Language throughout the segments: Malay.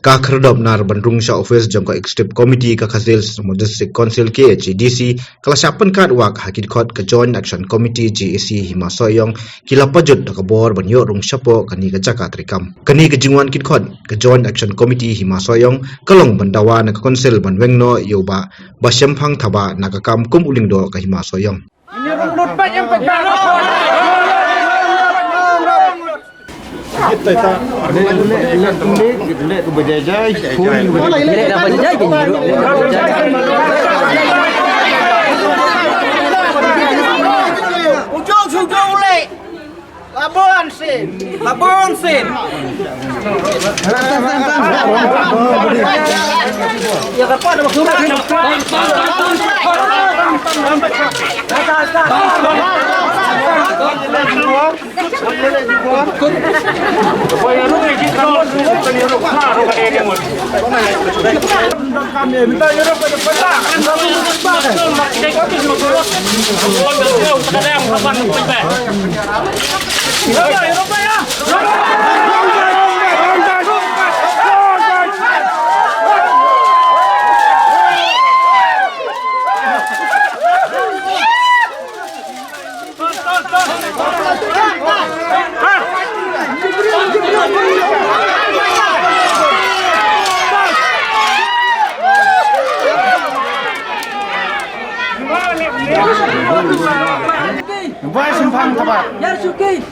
ka khardop nar bandrung sha office jong ka executive committee ka khazil modestic council ke HDC kala shapan kat wak hakid khot ka joint action committee GAC hima soyong kila pajut ka bor banyo rung shapo kani ka jaka trikam kani ka jingwan kid khot ka joint action committee hima soyong kalong bandawa na ka council banwengno yoba basyam phang thaba na ka kam kum ulingdo ka hima soyong kita tak tu berjajah ujung le Labuan sin ya kapan Vai simpang tabat. Yar Suki.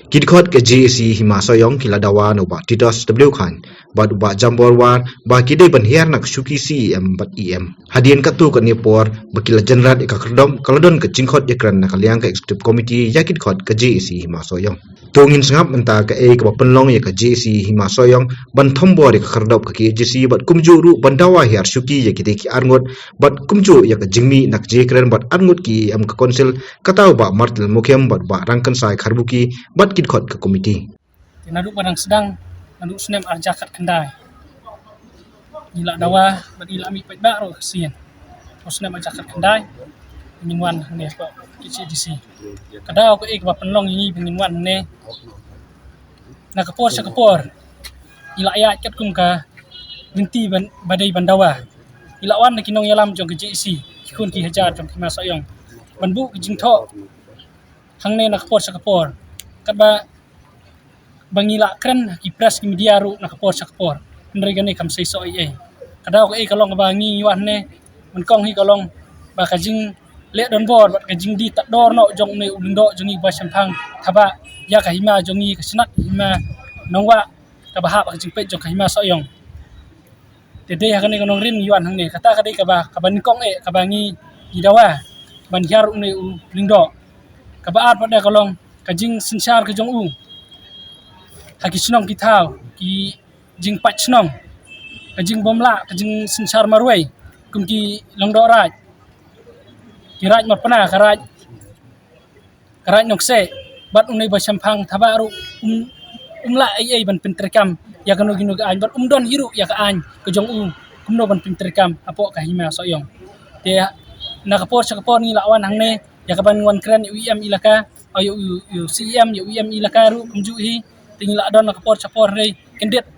Kidkhot ke GAC hima soyong kila dawa no ba tidos W khan ba ba jambor war ba kide ban hiar nak suki CEM bat EM hadian katu ka nepor ba kila general ka krdom kaladon ke jingkhot ekran na kaliang ka executive committee ya kidkhot ke GAC hima soyong tungin sangap menta ka e ka penlong ya ka GAC hima soyong ban thombor ka krdop ka GAC bat kumju ru ban dawa hiar suki ya kide ki arngot bat kumju ya ka jingmi nak jekran bat arngot ki am ka council katau ba martel mukhem bat ba rangkan sai kharbuki bat kidkhot ke komiti naduk barang sedang naduk senem arjakat kendai Ila dawa bat ila mi pait ba ro sien. Usna ma jakat kendai pengin ne ko kici disi. Kadao ko ik ba penlong ini pengin ne. Na kapor sa kapor. Ila ayat kat kum ka binti badai bandawa. Ila wan na kinong yalam jong keji isi. Kikun ki hajar jong kima soyong. Banbu kijing tho. Hang ne na kapor sa kapor. Kat ba bangila kren ki press ki media ru na kapor sa kapor. Ndre gane kam sei so ai. Kadao ko kalong ba ngi wan ne. Man kong hi kalong ba kajing le don bor ba kajing di tak dor no jong ne ulindo jongi ba sampang thaba ya ka hima jongi kasnat hima nongwa ka ba ha ba kajing pe jong ka hima soyong. Tede ha kane kanong rin yuan hang ne kata kadai ka ban kong ka ba ngi idawa ban hiar ne ulindo ka ba at pada kalong kajing sinsar ka jong haki snong ki thau ki jing pat snong kajing bomla kajing sinsar marwai kum ki longdo raj ki raj mar pana karaj nokse bat unai ba sampang thabaru umla ai ban pinterkam ya kanu ginu ka an bat don hiru ya ka an ke jong kumno ban pinterkam apo ka hima soyong te na kapor sa kapor ni lawan hang ne ya ka ban wan kran UIM ilaka ayo CM UIM ilaka ru kumju hi tingla don na kapor sapor re kendet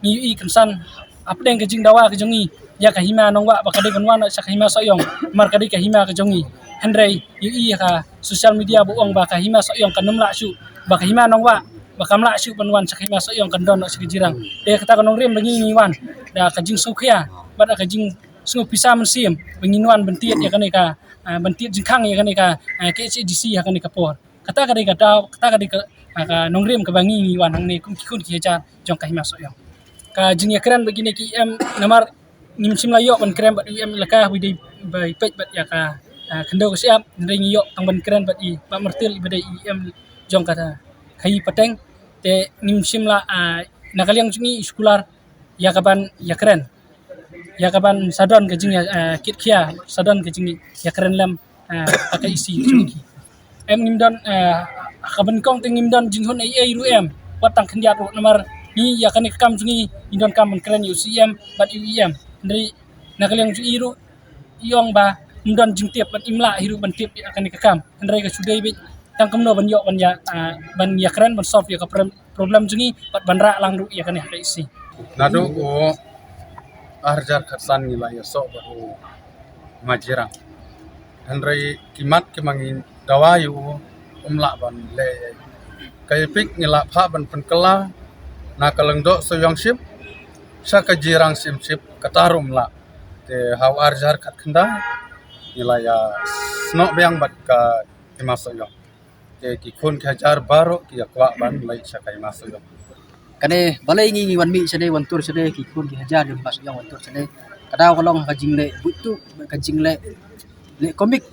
ni UI kansan apdeng ke jing dawa ke jongi ya ka hima nongwa bakade banwan sa ka hima soyong mar kadi ka hima ke jongi henrei UI ka social media buong ba ka hima soyong kanumla su ba ka hima nongwa ba kamla su banwan sa ka hima soyong kandon sa jirang de kata kanong rem bangi ni wan da ka jing sukhya ba da ka jing sungu pisa mensim banginwan bentiet ya kane ka bentiet jingkang ya kane ka KCDC ya kane ka por kata kadi ka nongrem ka bangi ni wan hang ne kum kikun ki ja jong ka hima soyong ka jing ya kran begini ki namar nimsim layo ban kran bat laka widai bai pet bat ya ka kendo ko siap ndeng yo tang ban kran bat i ba mertil ibadai jong kata kai pateng te nimsim la nakaliang jungi iskular ya kaban ya kran ya kaban sadon ke jing kit kia sadon ke jing ya kran lam pakai isi jungi nimdon kaban kong teng nimdon jinghon ai ru watang kendiat ru namar ni ya kan kam jungi indon kam kran UCM bat UIM dari nakaliang jungi ru iong ba ndon jingtiap bat imla hiru ban tip akan kam ndrai ka sudai bit tang kamno ban yo ban ya kran ban solve ya ka problem jungi bat banra lang ru ya kan ya isi Nado o arjar khatsan nila ya so baru majirang. Henry kimat kemangin dawayu umla ban le. Kay pik nila pha ban penkela na kalengdo soyong ship sa kajirang sim ship katarum la. Te haw arjar khat khanda nila ya sno beang bat ka kimasoyong. Te kikun kajar baro ki akwa ban lai sa kay masoyong. Kane balai ngi wan mi sene wan tur sene ki kun ki hajar di mas yang wan tur sene kadao kalong ka jingle butu ka jingle le komik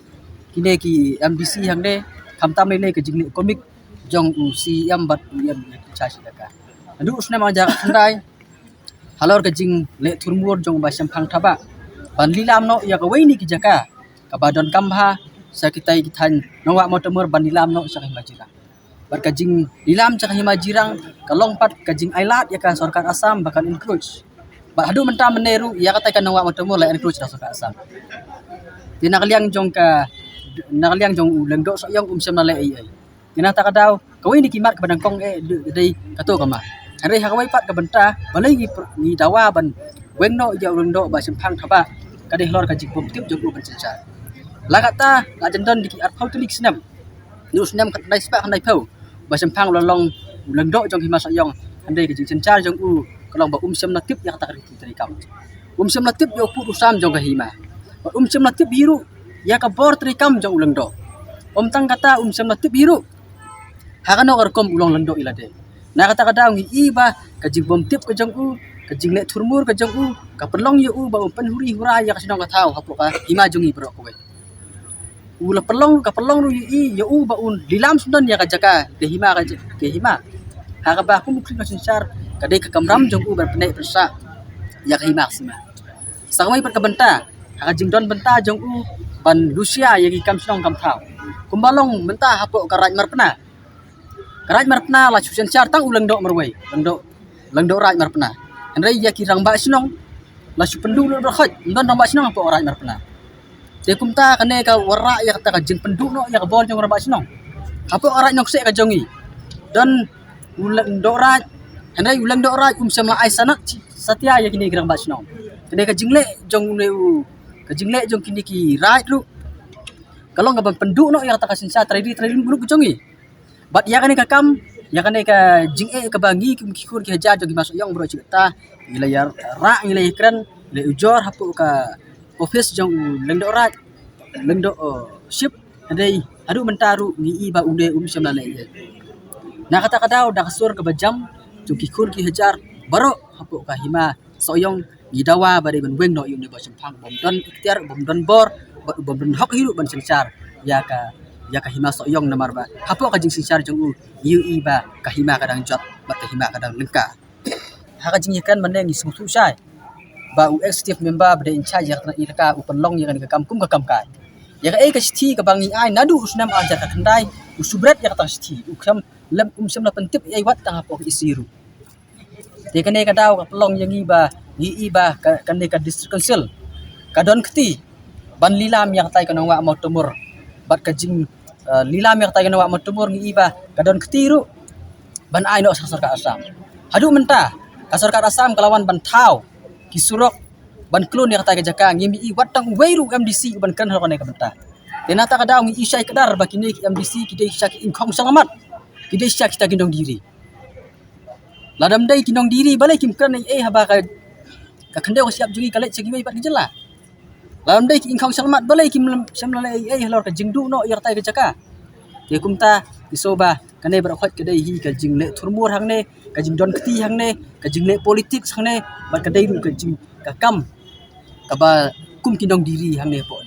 kine ki MDC hang de kam tam le ka jingle komik jong UCM bat UIM cha sidaka adu usna ma ja khandai halor ka jing le thurmur jong ba sampang thaba ban lilam no ya ka waini ki jaka ka badon kambha sakitai kithan nongwa motomor ban lilam no sa majira berkajing dilam cak hima jirang kalong pat kajing ailat ya kan sarkar Asam bahkan encourage ba hadu menta meneru ya kata kan nawak matemu la encourage sarkar Asam tina kaliang jong ulengdo soyong sem na le ai tina ta kadau kawai ni kimat ke badang kong dei kato kama hari hakawai pat ke benta balai ni dawa ban wengno ya ulengdo ba sempang thaba kadeh lor kajing bom tip jog ban sencar la kata la jendon diki art how to lik snam news nam kat dai spa handai phau ba sampang lolong lengdo jong hima sayong andai ke jing sencar jong kalong ba sem natip ya kata kari kam sem natip yo pu usam jong ka hima ba sem natip biru ya ka bor tri kam jong lengdo tang kata sem natip biru hakano karkom ulong lengdo ilade na kata kada ngi iba ka jing bom tip ka jong ka jing le thurmur ka jong ka pelong yo ba penhuri hura ya ka sinong ka thau hapo ka hima jongi bro ko ula pelong ru ya baun dilam sundan ya kajaka ke hima haka ba ku mukli sinsar kadai ka kamram jong bar penai persa ya ka hima sima samai per kabenta haka jingdon benta jong ban Rusia ya ki kam sunong kam thau kumbalong benta hapo karaj marpna la sinsar tang ulang do marwai lengdo raj marpna andai ya ki rang ba sunong la su pendu lo khaj don rambak sinong po orang marpna te kumta kane ka wara ya kata ka jing pendu no ya ka bol jong rambak sinong apo orang nyok se ka jongi dan ulang doraj henai ulang doraj sama aisana satya ya kini gerang bak sinong kane ka jingle jong leu ka jingle jong kini ki right lu kalau nggak pendu no ya kata ka sinsa tradi bulu jongi bat ya kane ka kam ya kane ka jinge ka bangi ki kur ki hajar jong masuk yang bro cerita wilayah ra wilayah keren le ujor hapu ka office jong lengdo rat lengdo ship adai adu mentaru ngi ba unde sama le na kata-kata udah kasur ke bajam jong ki kur ki hajar baro hapu ka hima soyong gidawa bari ban weng no yung ne ba sampang bom don ikhtiar bom don bor bom don hok hiru ban sensar ya ka hima soyong namar ba hapu ka jing sensar jong yu iba ka hima kadang jot ba ka hima kadang lengka haka jing yakan mane ngi susu sai ba u executive member bade in charge yakna irka u penlong yang ka kam kai ya ka sti ka bangi ai nadu usnam ajar ka kendai usubret ya ka sti u kam lam sam la pentip ai wat tang apa isiru te kane ka daw ka pelong yang iba ka kane ka district council ka don kti ban lilam yang tai ka nawa mau tumur bat ka jing lilam yang tai ka nawa mau tumur ngi iba ka don kti ru ban ai no sasar ka asam hadu menta kasar ka asam kelawan ban tau kisurok ban klon yang tai ka jaka ngi wat tang weiru MDC ban kan hakone ka menta tenata ka daw ngi isai kedar bakini MDC kidai syaki ingkong selamat kidai syaki kita gendong diri ladam dai kinong diri balai kim kan haba ka kendai ko siap jungi kalet segi mai pat gejela ladam dai ingkong selamat balai kim samla halor ka jingdu no yer tai ka jaka te kumta isoba kane berakhot kedai hi ka jingle thurmur hang ne ka jing don kti hang ne ka jingle politik hang ne bat kedai ru ka jing ka kam ka ba kum kinong diri hang ne po